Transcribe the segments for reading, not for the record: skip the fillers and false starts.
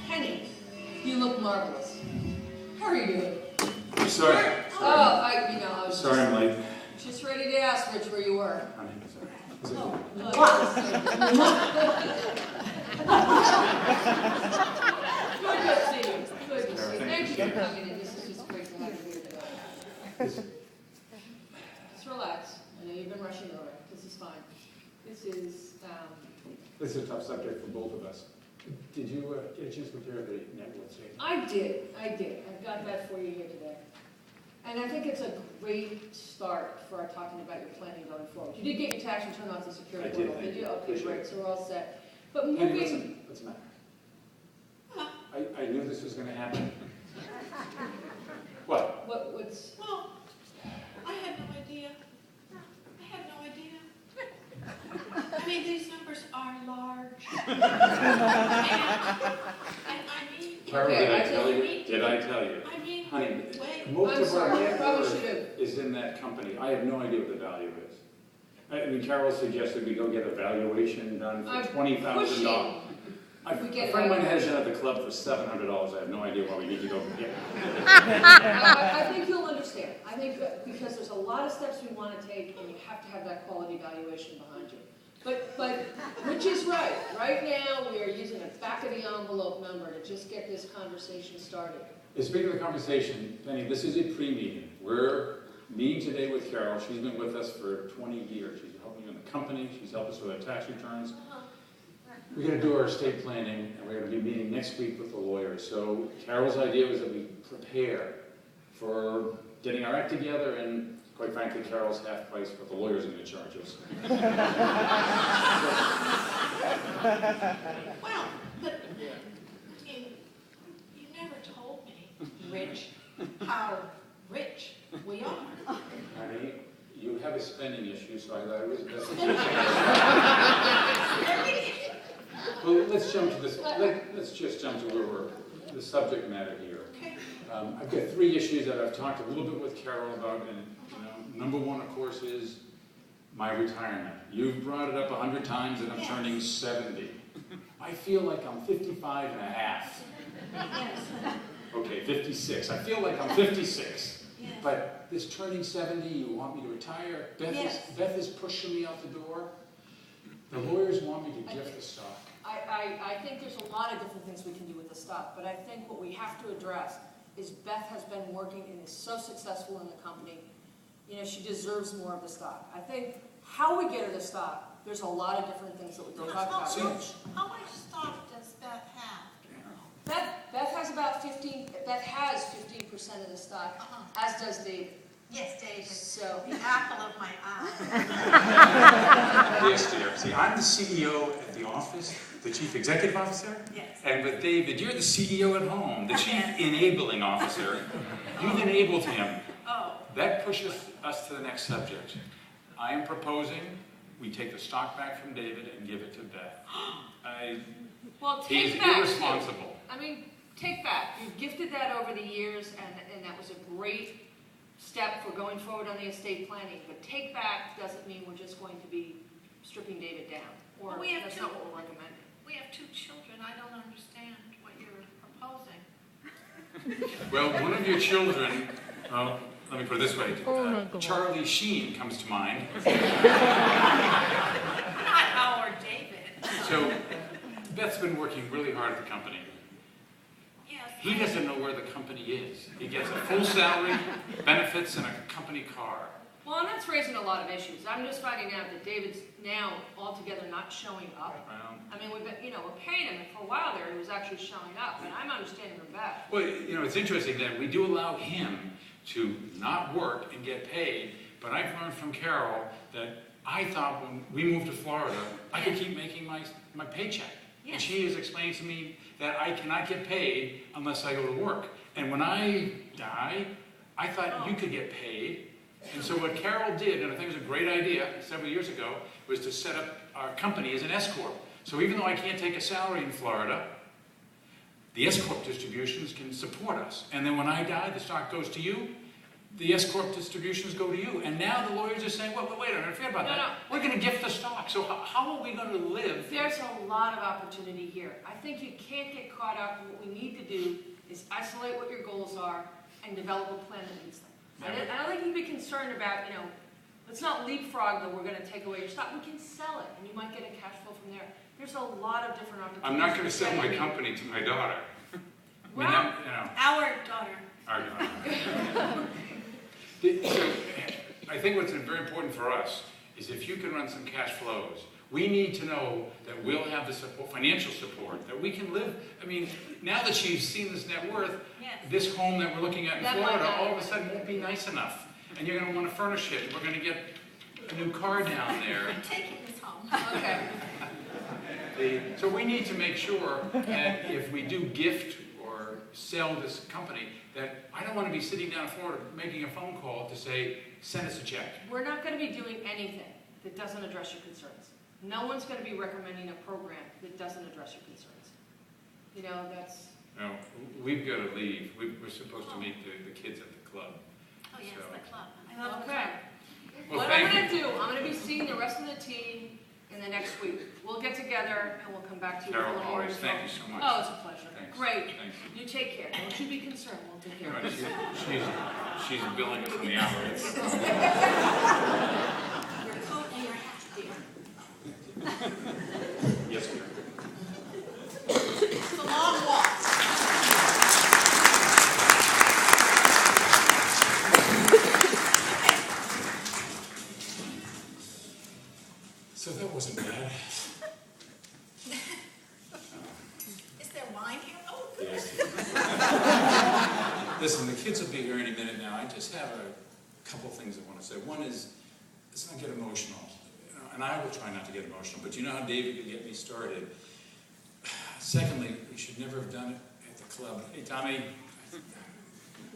Penny, you look marvelous. How are you doing? Sorry. I was Sorry, I'm late. just ready to ask Rich where you were. Honey, sorry. Oh, no, good to see you. Good to see you. Thank you for coming in. This is just great to have you here today. Just relax. I know you've been rushing over. This is fine. This This is a tough subject for both of us. Did you get a chance to compare the net worth statement? I did. I've got that for you here today. And I think it's a great start for our talking about your planning going forward. You did get your tax return off the secure I portal, did, did you? I Okay, appreciate great, it. so we're all set. But Penny, moving, what's the matter? I knew this was going to happen. What? what's, Oh, I had no idea. I had no idea. I mean, these numbers are large. and I mean, Carol, Okay, did I I tell think you? we need to- Did I tell you? I mean, Honey, wait. most I'm of our sorry, I net probably worth should've- is in that company. I have no idea what the value is. I mean, Carol suggested we go get a valuation done I'm for $20,000. pushing. We A get friend of mine has evaluation. it at the club for $700. I have no idea why we need to go get it. I think you'll understand. I think that because there's a lot of steps we want to take, and you have to have that quality valuation behind you. But which is right. Right now, we are using a back-of-the-envelope number to just get this conversation started. Speaking of the conversation, Penny, this is a pre-meeting. We're meeting today with Carol. She's been with us for 20 years. She's helping in the company. She's helped us with our tax returns. We're going to do our estate planning, and we're going to be meeting next week with the lawyers. So Carol's idea was that we prepare for getting our act together, and quite frankly, Carol's half price what the lawyers are going to charge us. Well, but you never told me, Rich, how rich we are. Honey, you have a spending issue, so I thought it was best. Well, let's jump to this. Let's just jump to where we're the subject matter here. Okay. I've got 3 issues that I've talked a little bit with Carol about, and number 1, of course, is my retirement. You've brought it up 100 times, and I'm turning 70. I feel like I'm 55 and a half. Yes. Okay, 56. I feel like I'm 56. Yes. But this turning 70, you want me to retire? Yes. Beth is pushing me out the door. The lawyers want me to gift the stock. I think there's a lot of different things we can do with the stock, but I think what we have to address is Beth has been working and is so successful in the company. You know, she deserves more of the stock. I think how we get her the stock, there's a lot of different things that we can talk about. How much stock does Beth have? Beth has about 15, Beth has 15% of the stock, as does David. Yes, David. So, The apple of my eye. Yes, dear. See, I'm the CEO at the office, the Chief Executive Officer. Yes. And with David, you're the CEO at home, the Chief Enabling Officer. You've enabled him. Oh. That pushes us to the next subject. I am proposing we take the stock back from David and give it to Beth. well, He is take back. irresponsible. I mean, take back. You've gifted that over the years, and that was a great step for going forward on the estate planning. But take back doesn't mean we're just going to be stripping David down. Or Well, we have that's two- not what we're recommending. We have 2 children. I don't understand what you're proposing. Well, one of your children, well, let me put it this way. Charlie Sheen comes to mind. Not our David. So Beth's been working really hard at the company. Yes. He doesn't know where the company is. He gets a full salary, benefits, and a company car. Well, and that's raising a lot of issues. I'm just finding out that David's now altogether not showing up. Well, I mean, we're paying him, and for a while there, he was actually showing up, and I'm understanding from Beth. well, it's interesting that we do allow him to not work and get paid, but I've learned from Carol that I thought when we moved to Florida, I could keep making my paycheck. And Yes. she has explained to me that I cannot get paid unless I go to work. And when I die, I thought you could get paid. And so what Carol did, and I think it was a great idea several years ago, was to set up our company as an S-Corp. So even though I can't take a salary in Florida, the S-Corp distributions can support us. And then when I die, the stock goes to you. the S Corp distributions go to you. And now the lawyers are saying, well, wait a minute, forget about No, that. We're gonna gift the stock, so how are we gonna live? There's a lot of opportunity here. I think you can't get caught up. What we need to do is isolate what your goals are and develop a plan that meets them. I don't think you can be concerned about, let's not leapfrog that we're gonna take away your stock. We can sell it, and you might get a cash flow from there. There's a lot of different opportunities. I'm not gonna sell my company to my daughter. Well, Our daughter. Our daughter. So, I think what's very important for us is if you can run some cash flows, we need to know that we'll have the support, financial support, that we can live. I mean, now that she's seen this net worth, Yes. this home that we're looking at in That might Florida not- all of a sudden won't be nice enough. And you're gonna wanna furnish it, we're gonna get a new car down there. I'm taking this home. okay. So we need to make sure that if we do gift or sell this company, that I don't want to be sitting down in Florida making a phone call to say, send us a check. We're not gonna be doing anything that doesn't address your concerns. No one's gonna be recommending a program that doesn't address your concerns. That's, No, we've got to leave. We're supposed to meet the kids at the club. Oh, yes, So- the club. I love the okay. club. Well, What I'm thank gonna you. do, I'm gonna be seeing the rest of the team in the next week. We'll get together and we'll come back to you. with a Carol, little more always, info. thank you so much. Oh, it's a pleasure. Thanks. Great. Thanks. You take care. Don't you be concerned. We'll take care of No, it. she's billing us on the hour. Your coat and your hat, dear. Yes, sir. It's a long walk. So that wasn't bad. Is there wine here? Oh, good. Yes. Listen, the kids will be here any minute now. I just have a couple things I want to say. One is, let's not get emotional. And I will try not to get emotional, but you know how David could get me started. Secondly, we should never have done it at the club. Hey, Tommy,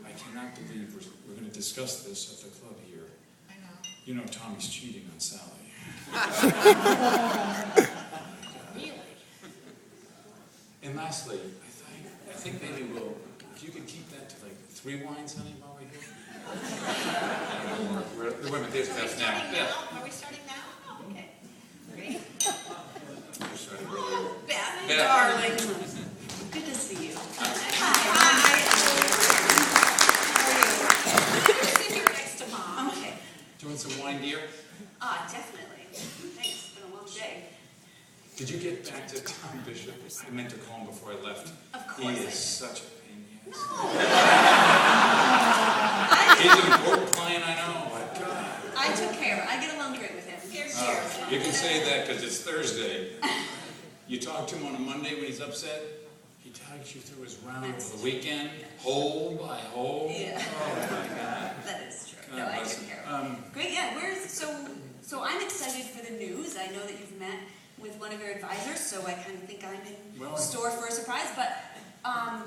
I cannot believe we're going to discuss this at the club here. I know. You know Tommy's cheating on Sally. Really? And lastly, I think maybe if you could keep that to like 3 wines, honey, while we're here. Wait a minute, there's Are we Beth starting now. now? Beth. Are we starting now? Oh, okay. Great. You're starting earlier. Beth, Beth. darling. Good to see you. Hi. How are you? Sit here next to Mom. Okay. Do you want some wine, dear? Definitely. Thanks. It's been a long day. Did you get back to Tom Bishop? I meant to call him before I left. Of He course I is did. such a pain in the ass. I He's an important client, I know. My God. I took care. I get along great with him. Here's You can say that because it's Thursday. You talk to him on a Monday when he's upset, he takes you through his round over the weekend, hole by hole. Yeah. Oh, my God. That is true. God No, I bless took him. care of it. Great, yeah. So I'm excited for the news. I know that you've met with one of your advisors, so I kind of think I'm in Well, store for a surprise. But I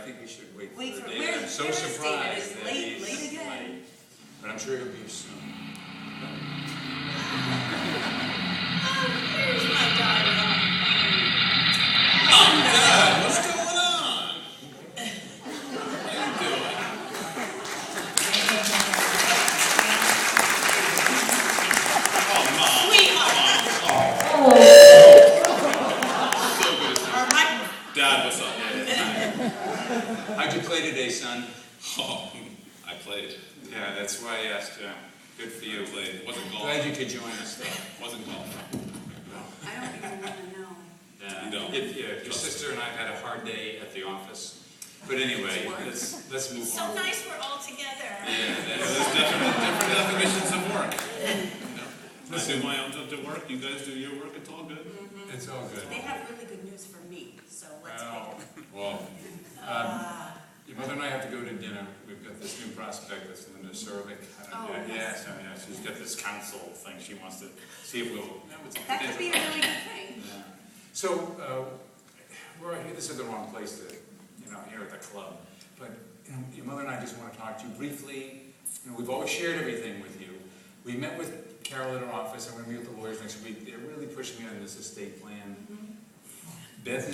think we should wait Wait for for- David. where- I'm so where is David? surprised It's that late he's again. late. But I'm sure he'll be soon. Here's my darling. Oh, God, what's going on? How you doing? Dad, what's up? How'd you play today, son? Oh, I played. Yeah, that's why I asked. Good for you. I played. Wasn't golf. Glad you could join us, though. Wasn't golf. I don't even want to know. Yeah, You don't. your sister and I have had a hard day at the office. But anyway, let's move So on. nice we're all together. Yeah, There's different definitions of work. I do my own to work. You guys do your work. It's all good. it's all good. They have really good news for me, so let's Well, wait. well, your mother and I have to go to dinner. We've got this new prospect, that's Linda Servik. Oh, Yeah, she's got this council thing. She wants to see if we'll. That could be a really good thing. Yeah. So, we're here, this is the wrong place to, here at the club. But, your mother and I just want to talk to you briefly. We've always shared everything with you. We met with Carol at her office, and we're going to meet with the lawyers next week. They're really pushing me on this estate plan. Beth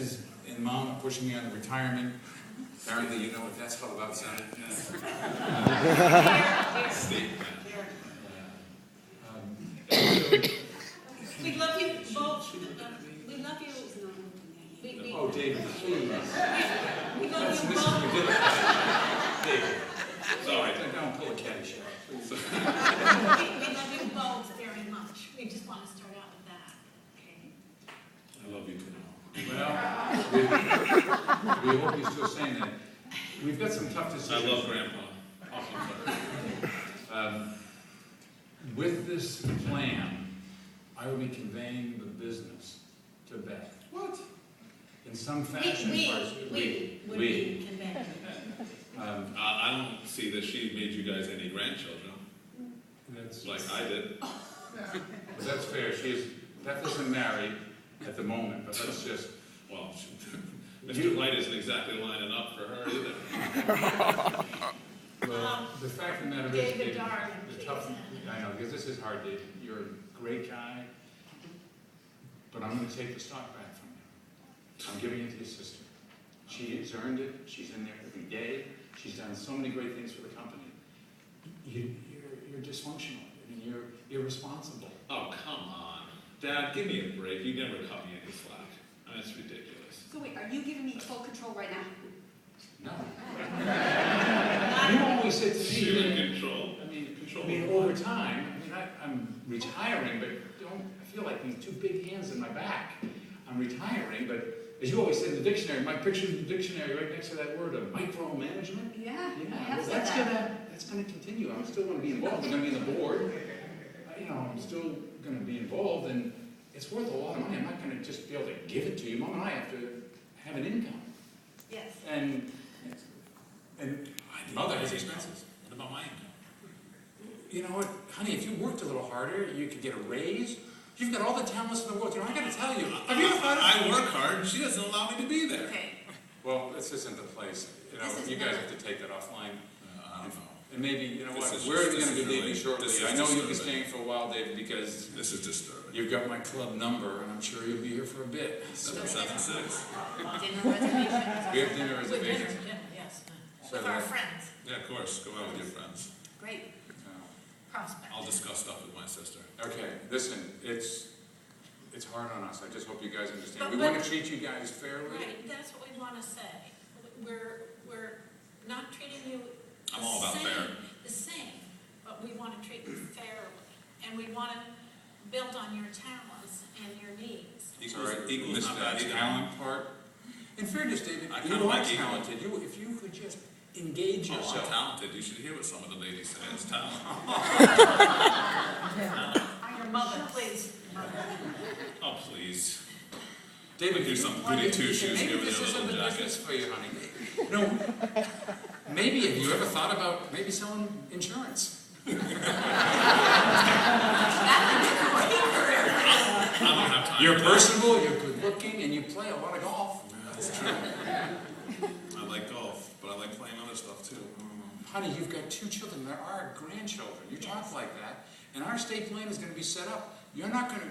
and Mom are pushing me on the retirement. Apparently you know what that's all about, son. State. We love you both. We love you. Oh, David, please. We love That's you missing both. your dinner. David, sorry, don't pull a caddyshack. We love you both very much. We just want to start out with that. Okay. I love you too. Well, we hope you're still saying that. We've got some tough I decisions. love Grandpa. Awesome. With this plan, I will be conveying the business to Beth. What? In some fashion. We would be conventional. I don't see that she made you guys any grandchildren, That's, like I did. but that's fair. Beth isn't married at the moment, but let's just, Well, Mr. White isn't exactly lining up for her either. well, the fact of the matter is, David David, Darling, the tough, please. I know, because this is hard, David. You're a great guy, but I'm gonna take the stock back from you. I'm giving it to your sister. She has earned it. She's in there every day. She's done so many great things for the company. You're dysfunctional. I mean, you're irresponsible. Oh, come on. Dad, give me a break. You never cut me any slack. I mean, that's ridiculous. So wait, are you giving me full control right now? No. You always said to me, You're in control. I mean, over time, I'm retiring, but I feel like these two big hands in my back. I'm retiring, but as you always said in the dictionary, my picture in the dictionary right next to that word of micromanagement. Yeah, I Yeah, have well, said that. that's gonna continue. I'm still gonna be involved. I'm gonna be in the board. I'm still gonna be involved, and it's worth a lot of money. I'm not gonna just be able to give it to you. Mom and I have to have an income. Yes. And Mother has expenses. What about my income? you know what, honey, if you worked a little harder, you could get a raise. You've got all the talents in the world. I gotta tell you. Have you ever thought of I work hard. She doesn't allow me to be there. Okay. Well, this isn't the place. This is You guys not- have to take that offline. I don't know. And maybe, you know This what, is where are just- we gonna this be is leaving really- shortly? this is I know you'll be disturbing. staying for a while, David, because This is disturbing. you've got my club number, and I'm sure you'll be here for a bit. 776. Dinner reservations. We have dinner With reservations. dinner, yes. So With our that- friends, Yeah, of course. Go out with your friends. Great. prospect. I'll discuss stuff with my sister. Okay, listen, it's hard on us. I just hope you guys understand. But- We but- want to treat you guys fairly. Right, that's what we want to say. We're not treating you the I'm all about same- fair. The same, but we want to treat you fairly, and we want to build on your talents and your needs. Equals Miss not that bad either. talent part. In fairness, David, I you kinda are like equal. talented. If you could just engage Oh, I'm yourself. talented. You should hear what some of the ladies say. It's talent. Your mother, please. Oh, please. David, Do you some wanted goody to- two-shoes maybe here with this your isn't little the jacket. business for you, honey. No, maybe have you ever thought about maybe selling insurance? I don't have time. You're for that. personable, you're good looking, and you play a lot of golf. That's true. I like golf, but I like playing other stuff too. Honey, you've got 2 children. There are grandchildren. You talk like that, and our estate plan is going to be set up. You're not going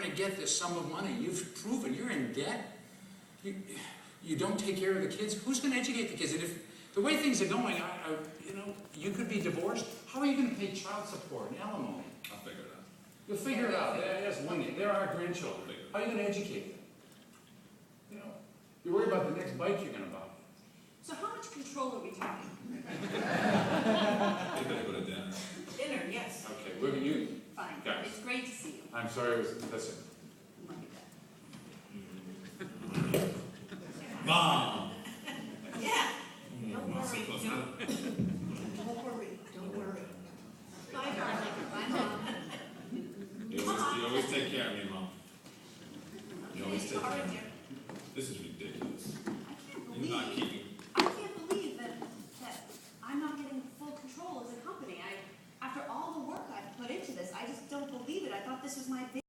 to get this sum of money. You've proven you're in debt. You don't take care of the kids. Who's going to educate the kids? And if the way things are going, you could be divorced. How are you going to pay child support and alimony? I'll figure it out. You'll figure it out. That's one thing. There are grandchildren. How are you going to educate them? You worry about the next bike you're going to buy. So how much control are we talking? You better go to dinner. Dinner, yes. Okay, we're going to. Fine. Guys. It's great to see you. I'm sorry. Listen. Love you, Beth. Mom! Yeah. Don't Mom's so worry, close. don't worry. Bye, darling. Bye, Mom. You always take care of me, Mom. You always take care of me. Sorry, This is ridiculous. I You're not can't keeping. believe that I'm not getting full control as a company. After all the work I've put into this, I just don't believe it. I thought this was my big